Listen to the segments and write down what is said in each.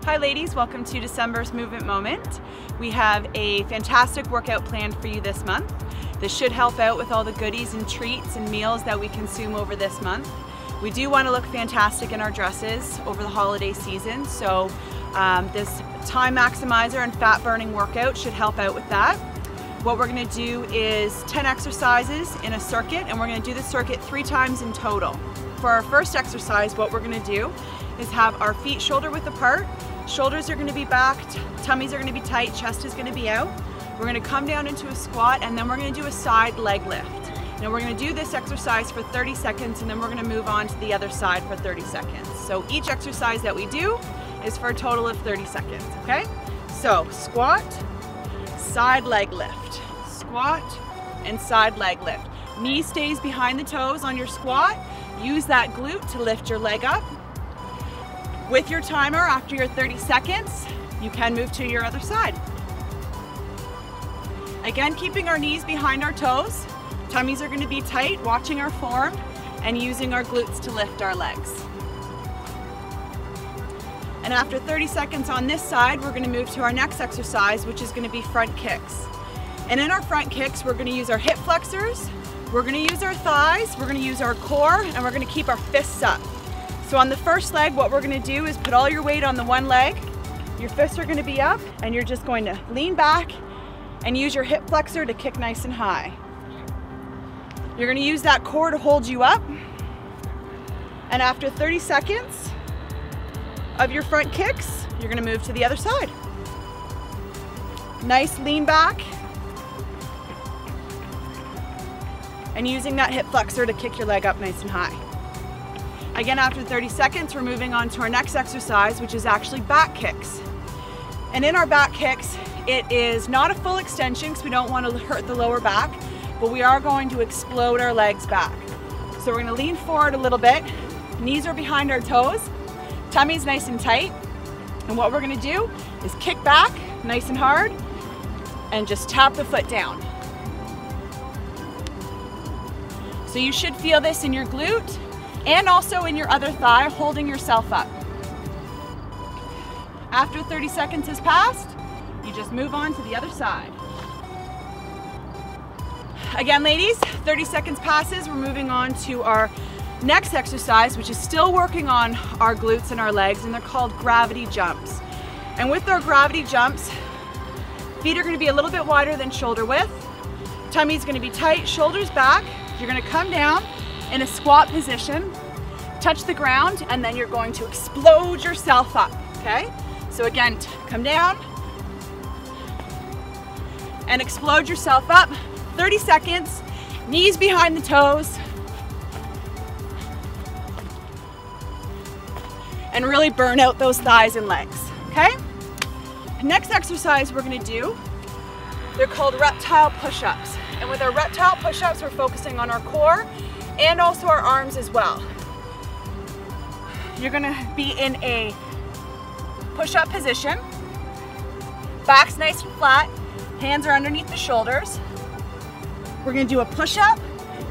Hi ladies, welcome to December's Movement Moment. We have a fantastic workout planned for you this month. This should help out with all the goodies and treats and meals that we consume over this month. We do want to look fantastic in our dresses over the holiday season, so this time maximizer and fat burning workout should help out with that. What we're going to do is 10 exercises in a circuit, and we're going to do the circuit 3 times in total. For our first exercise, what we're going to do is have our feet shoulder width apart. Shoulders are going to be back, tummies are going to be tight, chest is going to be out. We're going to come down into a squat, and then we're going to do a side leg lift. Now we're going to do this exercise for 30 seconds, and then we're going to move on to the other side for 30 seconds. So each exercise that we do is for a total of 30 seconds, okay? So squat, side leg lift, squat, and side leg lift. Knee stays behind the toes on your squat. Use that glute to lift your leg up. With your timer, after your 30 seconds, you can move to your other side. Again, keeping our knees behind our toes, tummies are going to be tight, watching our form, and using our glutes to lift our legs. And after 30 seconds on this side, we're going to move to our next exercise, which is going to be front kicks. And in our front kicks, we're going to use our hip flexors, we're going to use our thighs, we're going to use our core, and we're going to keep our fists up. So on the first leg, what we're going to do is put all your weight on the one leg. Your fists are going to be up, and you're just going to lean back and use your hip flexor to kick nice and high. You're going to use that core to hold you up. And after 30 seconds of your front kicks, you're going to move to the other side. Nice lean back. And using that hip flexor to kick your leg up nice and high. Again, after 30 seconds, we're moving on to our next exercise, which is actually back kicks. And in our back kicks, it is not a full extension because we don't want to hurt the lower back, but we are going to explode our legs back. So we're going to lean forward a little bit. Knees are behind our toes. Tummy's nice and tight. And what we're going to do is kick back nice and hard and just tap the foot down. So you should feel this in your glute and also in your other thigh, holding yourself up. After 30 seconds has passed, you just move on to the other side. Again, ladies, 30 seconds passes, we're moving on to our next exercise, which is still working on our glutes and our legs, and they're called gravity jumps. And with our gravity jumps, feet are going to be a little bit wider than shoulder width, tummy's going to be tight, shoulders back. You're going to come down in a squat position, touch the ground, and then you're going to explode yourself up, okay? So again, come down and explode yourself up. 30 seconds, knees behind the toes, and really burn out those thighs and legs, okay? Next exercise we're gonna do, they're called reptile push-ups. And with our reptile push-ups, we're focusing on our core and also our arms as well. You're gonna be in a push-up position. Back's nice and flat, hands are underneath the shoulders. We're gonna do a push-up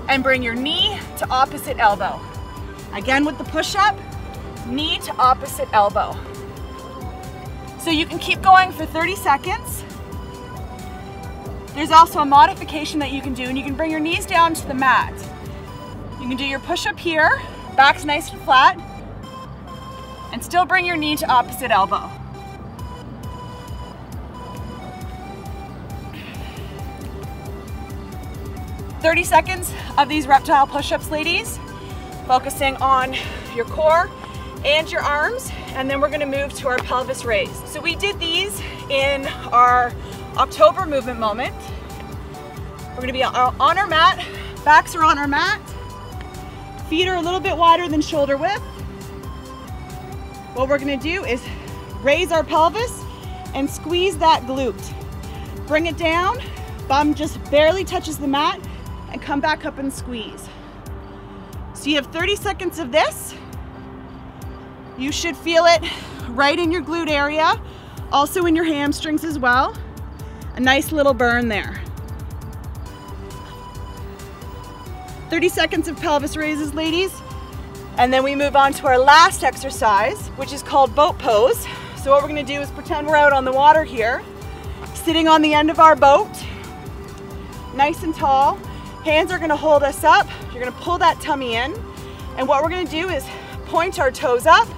and bring your knee to opposite elbow. Again with the push-up, knee to opposite elbow. So you can keep going for 30 seconds. There's also a modification that you can do, and you can bring your knees down to the mat. You can do your push-up here, back's nice and flat, and still bring your knee to opposite elbow. "30 seconds of these reptile push-ups, ladies, focusing on your core and your arms, and then we're gonna move to our pelvis raise. So we did these in our October movement moment. We're gonna be on our mat, backs are on our mat, feet are a little bit wider than shoulder width. What we're gonna do is raise our pelvis and squeeze that glute. Bring it down, bum just barely touches the mat, and come back up and squeeze. So you have 30 seconds of this. You should feel it right in your glute area, also in your hamstrings as well. A nice little burn there. 30 seconds of pelvis raises, ladies. And then we move on to our last exercise, which is called boat pose. So So what we're gonna do is pretend we're out on the water here, sitting on the end of our boat, nice and tall. Hands are gonna hold us up. You're gonna pull that tummy in. And what we're gonna do is point our toes up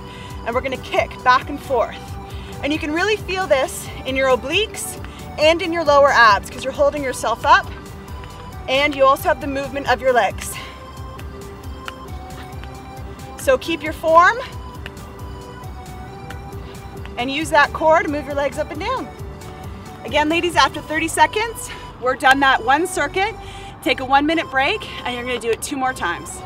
and we're gonna kick back and forth. And you can really feel this in your obliques and in your lower abs because you're holding yourself up and you also have the movement of your legs. So keep your form and use that core to move your legs up and down. Again, ladies, after 30 seconds, we're done that one circuit. Take a 1-minute break and you're gonna do it 2 more times.